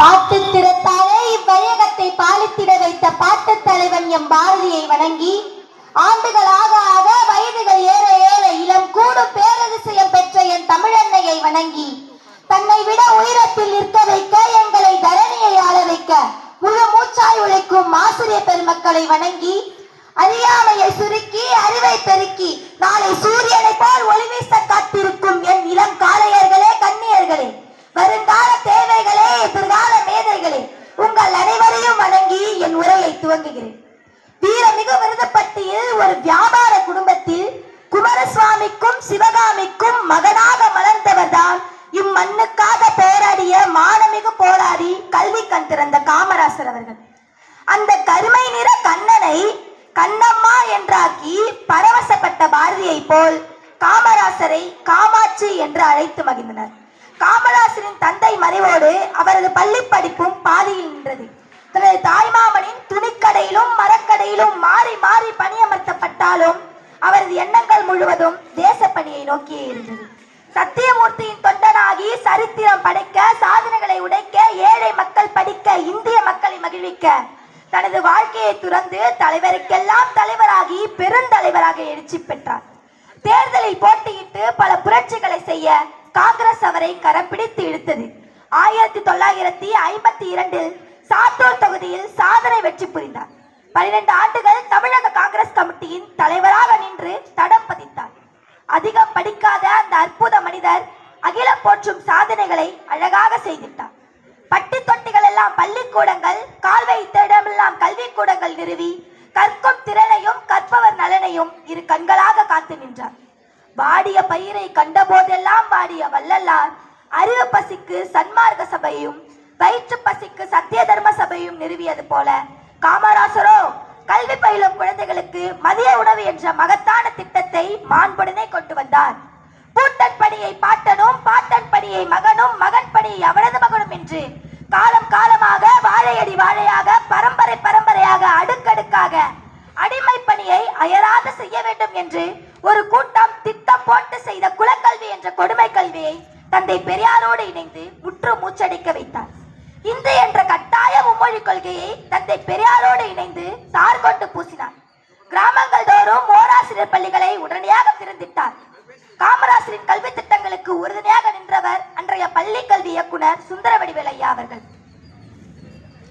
பாட்டு திறத்தாலே இவ்வையகத்தை பாலித்திட வைத்த பாட்டு தலைவன் எம் பாரதியை வணங்கி, ஆண்டுகளாக ஆக வயதுகள் ஏற ஏற இளம் கூடும் பேரதிசயம் பெற்ற என் தமிழன்னையை வணங்கி, தன்னை விட உயரத்தில் நிற்க வைக்க எங்களை தரணியை ஆள வைக்க முழு மூச்சாய் உழைக்கும் ஆசிரியர் பெருமக்களை வணங்கி, அறியாமையை சுருக்கி அறிவை பெருக்கி நாளை சூரியனை போல் ஒளிவீச காத்திருக்கும் என் இளம் காளையர்களே, கண்ணியர்களே, வருங்கால தேவைகளே, எதிர்கால மேதைகளே, உங்கள் அனைவரையும் வணங்கி என் உரையை துவங்குகிறேன். வீரமிகு விருதுப்பட்டியில் ஒரு வியாபார குடும்பத்தில் குமாரசுவாமிக்கும் சிவகாமிக்கும் மகனாக மலர்ந்தவர்தான் இம்மண்ணுக்காக போராடிய மானமிகு போராடி கல்வி கண் திறந்த காமராசர் அவர்கள். அந்த கருமை நிற கண்ணனை கண்ணம்மா என்றாக்கி பரவசப்பட்ட பாரதியை போல் காமராசரை காமாட்சி என்று அழைத்து மகிழ்ந்தனர். காமராசரின் தந்தை மறைவோடு அவரது பள்ளி படிப்பும் பாதியில் நின்றது. தனது தாய்மாமனின் துணிக்கடையிலும் மரக்கடையிலும் மாறி மாறி பணியமர்த்தப்பட்டாலும் அவரது எண்ணங்கள் முழுவதும் தேசப்பணியை நோக்கியே இருந்தது. சத்தியமூர்த்தியின் தொண்டனாகி சரித்திரம் படைக்க, சாதனைகளை உடைக்க, ஏழை மக்கள் படிக்க, இந்திய மக்களை மகிழ்விக்க தனது வாழ்க்கையை துறந்து தலைவருக்கெல்லாம் தலைவராகி பெருந்தலைவராக எழுச்சி பெற்றார். தேர்தலில் போட்டியிட்டு பல புரட்சிகளை செய்ய காங்கிரஸ் அவரை கரப்பிடித்து இழுத்தது. 1952 சாத்தூர் தொகுதியில் சாதனை வெற்றி புரிந்தார். 12 ஆண்டுகள் தமிழக காங்கிரஸ் கமிட்டியின் தலைவராக நின்று தடம் பதித்தார். அதிகம் படிக்காத அந்த அற்புத மனிதர் அகிலம் போற்றும் சாதனைகளை அழகாக செய்திட்டார். பட்டி தொட்டிகள் எல்லாம் பள்ளிக்கூடங்கள், கால்வை இடமெல்லாம் கல்வி கூடங்கள் நிறுவி கற்கும் திறனையும் கற்பவர் நலனையும் இரு கண்களாக காத்து நின்றார். வாடிய பயிரை கண்ட போதெல்லாம் வாடிய வள்ளலார் அறிவு பசிக்கு சன்மார்க்க சபையும் வயிற்று பசிக்கு சத்திய தர்ம சபையும் நிறுவியது போல காமராசரோ கல்வி பயிலும் குழந்தைகளுக்கு மதிய உணவு என்ற மகத்தான திட்டத்தை மாண்புடனே கொண்டு வந்தார். பூட்டன் பணியை பாட்டனும், பாட்டன் பணியை மகனும், மகன் பணியை அவரது மகனும் என்று காலம் காலமாக வாழையடி வாழையாக பரம்பரை பரம்பரையாக அடுக்கடுக்காக அடிமை பணியை அயராது செய்ய வேண்டும் என்று ஒரு கூட்டம் திட்டம் போட்டு செய்த குலக்கல்வி என்ற கொடுமை கல்வியை தந்தை பெரியாரோடு இணைந்து முற்று மூச்சடைக்க வைத்தார். இந்து என்ற கட்டாய மும்மொழி கொள்கையை தந்தை பெரியாரோடு இணைந்து தார் கொண்டு பூசினார். கிராமங்கள் தோறும் ஓராசிரியர் பள்ளிகளை உடனடியாக திறந்திட்டார். காமராசரின் கல்வி திட்டங்களுக்கு உறுதுணையாக நின்றவர் அன்றைய பள்ளி கல்வி இயக்குனர் சுந்தரவடிவேல் ஐயா அவர்கள்.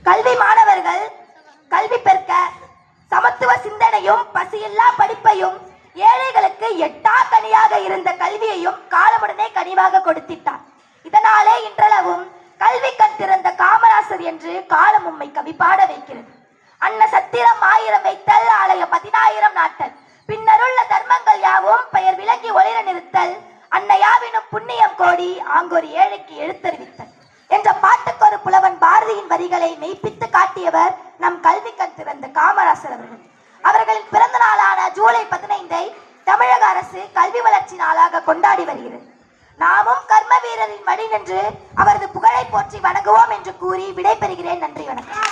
கல்வி மாணவர்கள் கல்வி பெற்க சமத்துவ சிந்தனையும் பசியில்லா படிப்பையும், ஏழைகளுக்கு எட்டா கனியாக இருந்த கல்வியையும் காலமுடனே கனிவாக கொடுத்திட்டார். இதனாலே இன்றளவும் கல்வி கண் திறந்த காமராசர் என்று காலம் உம்மை கவிப்பாட வைக்கிறது. அன்ன சத்திரம் 1000 வைத்தல், ஆலய 10,000 நாட்டல், பின்னருள்ள தர்மங்கள் யாவும் பெயர் விளங்கி ஒளிர நிறுத்தல், அன்னையாவினும் புண்ணியம் கோடி ஆங்கொரு ஏழைக்கு எழுத்தறிவித்தல் என்ற பாட்டுக்கொரு புலவன் பாரதியின் வரிகளை மெய்ப்பித்து காட்டியவர் நம் கல்வி கண் திறந்த காமராசர் அவர்கள். அவர்களின் பிறந்த நாளான ஜூலை 15 தமிழக அரசு கல்வி வளர்ச்சி நாளாக கொண்டாடி வருகிறது. நாமும் கர்ம வீரரின் மடி நின்று அவரது புகழை போற்றி வணங்குவோம் என்று கூறி விடைபெறுகிறேன். நன்றி, வணக்கம்.